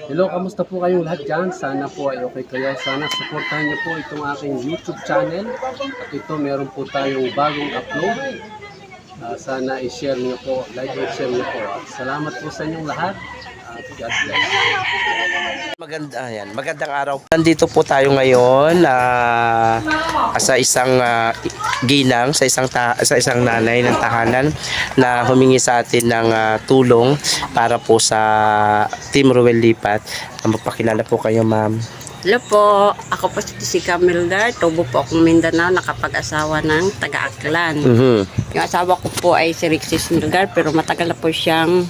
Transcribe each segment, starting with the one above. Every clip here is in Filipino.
Hello, kamusta po kayong lahat dyan? Sana po ay okay kayo. Sana supportahan niyo po itong aking YouTube channel. At ito, meron po tayong bagong upload. Sana i-share niyo po, like and share niyo po. At salamat po sa inyong lahat. God bless. Magandang araw. Nandito po tayo ngayon sa isang ginang, sa isang nanay ng tahanan na humingi sa atin ng tulong para po sa Team Ruel Lipat. Magpakilala po kayo, ma'am. Hello po, ako po si Camilda, tubo po akong Mindanao, nakapag-asawa ng taga-Aklan. Yung asawa ko po ay si Rixis Nilgar, pero matagal na po siyang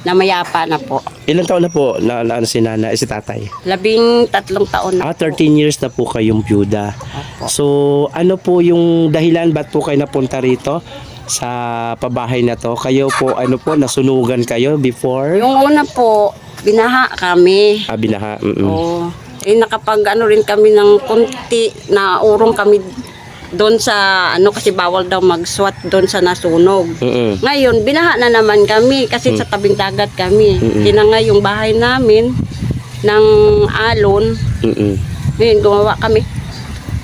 namayapa na po. Ilang taon na po na si nanay, si tatay? 13 taon na 13 years na po kayong byuda. Opo. So, ano po yung dahilan ba't po kayo napunta rito sa pabahay na to? Kayo po, nasunugan kayo before? Yung una po, binaha kami. Binaha. Oo. Nakapag rin kami ng kunti, na urong kami doon sa kasi bawal daw mag-swat doon sa nasunog. Ngayon, binaha na naman kami kasi sa tabing dagat kami. Tinangay yung bahay namin ng alon. Ngayon, gumawa kami.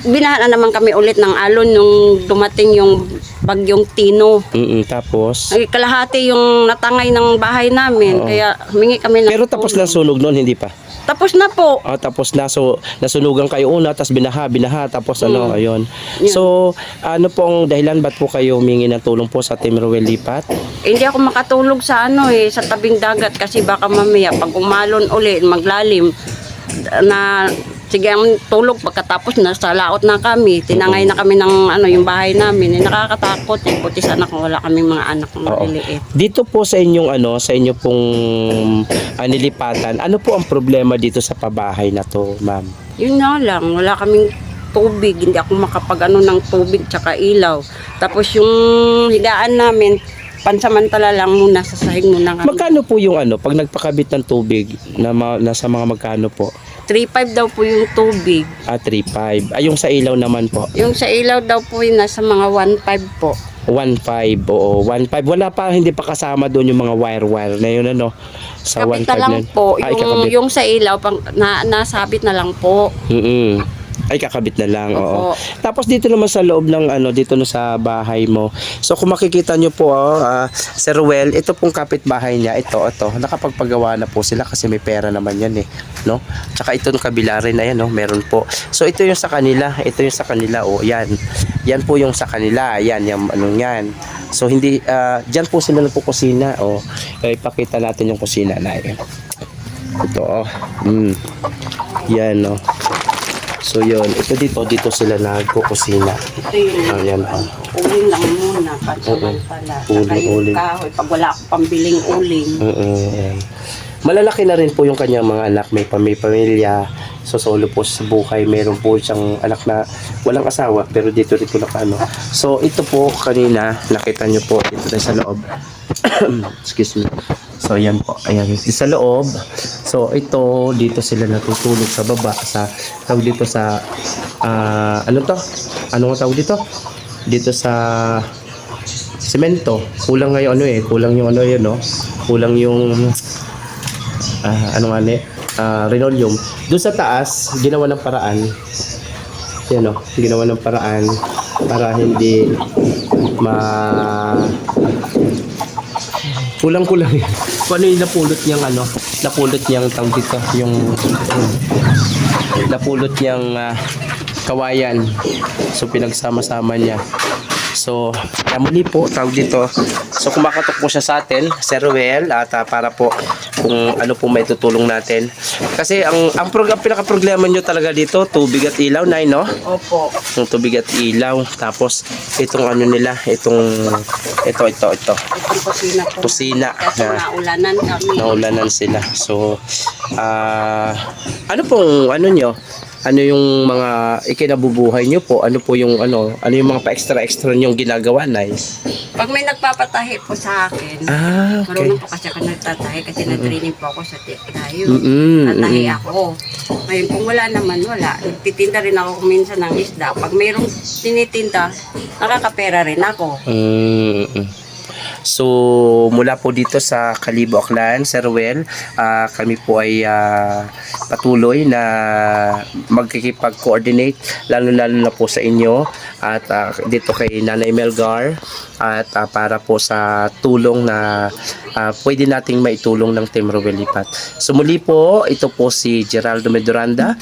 Binaha na naman kami ulit ng alon nung dumating yung bagyong Tino. Tapos? Ay, kalahati yung natangay ng bahay namin. Kaya humingi kami ng Pero tapos na sunog noon, hindi pa? Tapos na po. Tapos na, so nasunugan kayo una, tapos binaha, tapos ayun. Yeah. So, ano pong dahilan ba't po kayo humingi ng tulong po sa Team Ruel Lipat? Hindi ako makatulog sa sa tabing dagat kasi baka mamaya pag umalon uli, maglalim na sige ang tulog pagkatapos nasa laot na kami, tinangay na kami ng yung bahay namin. Nakakatakot buti sana kung wala kaming mga anak na maliliit. Dito po sa inyong sa inyo pong nilipatan, ano po ang problema dito sa pabahay na to, ma'am? Yun na lang, wala kaming tubig, hindi ako makapag ng tubig tsaka ilaw. Tapos yung higaan namin, pansamantala lang muna, sasahig muna kami. Magkano po yung pag nagpakabit ng tubig, nasa mga magkano po? 3.5 daw po yung tubig. 3.5. Yung sa ilaw naman po? Yung sa ilaw daw po yun, nasa mga 1.5 po. 1.5, oo. 1.5. Wala pa, hindi pa kasama doon yung mga wire na yun, sa 1.5 Kapit na lang na. po. Yung sa ilaw, nasabit na lang po. Ay, kakabit na lang, oo. Opo. Tapos dito naman sa loob ng dito na sa bahay mo. So kung makikita nyo po, Sir Ruel, ito pong kapitbahay niya, ito, nakapagpagawa na po sila kasi may pera naman yan no? Tsaka ito ng kabila rin, ayan, meron po. So ito yung sa kanila, yan. Yan po yung sa kanila, yan, yan. So hindi, dyan po sila na po kusina, ipakita natin yung kusina na yan. Ito, yan, So yun, dito sila nagkukusina. Ito yung Ayan, uling lang muna, pansamantala. Saka yung kahoy, pag wala akong pambiling uling. Ayan. Malalaki na rin po yung kanyang mga anak, may pamilya, so solo po sa buhay. Meron po siyang anak na walang asawa, pero dito nakano. So ito po kanina, nakita nyo po dito na sa loob. Excuse me. So yan po, ayan sa loob. So ito, dito sila natutulog sa baba, tawag dito sa ano nga tawag dito? Dito sa semento. Kulang ngayon kulang yung kulang yung linoleum. Doon sa taas, ginawa ng paraan. Yan ginawa ng paraan para hindi kulang-kulang yan. Kung ano yung napulot niyang tawag dito, napulot niyang kawayan. So pinagsama-sama niya. So, muli po, tawag dito. So, kumakatok po siya sa atin, Sir Ruel, at para po kung ano po may tutulong natin. Kasi ang pinaka-problema nyo talaga dito, tubig at ilaw, Nay, no? Opo. Yung tubig at ilaw. Tapos, itong nila, ito. Itong kusina po. Kusina. Kasi naulanan kami. Naulanan sila. So, ano pong, nyo? Ano yung mga ikinabubuhay nyo po? Ano po yung yung mga pa-extra nyong ginagawa, Nay? Pag may nagpapatahi po sa akin, okay. marunong po kasi ako nagtatahi kasi na-training po ako sa tayo. Tatahi ako. Ngayon, kung wala naman, wala. Nagtitinda rin ako minsan ng isda. Pag mayroong tinitinda, nakakapera rin ako. So mula po dito sa Kalibo Aklan, Sir Ruel, kami po ay patuloy na magkikipag-coordinate lalo-lalo na po sa inyo at dito kay Nanay Melgar at para po sa tulong na pwede nating maitulong ng Team Ruel Lipat. So muli po, ito po si Geraldo Meduranda.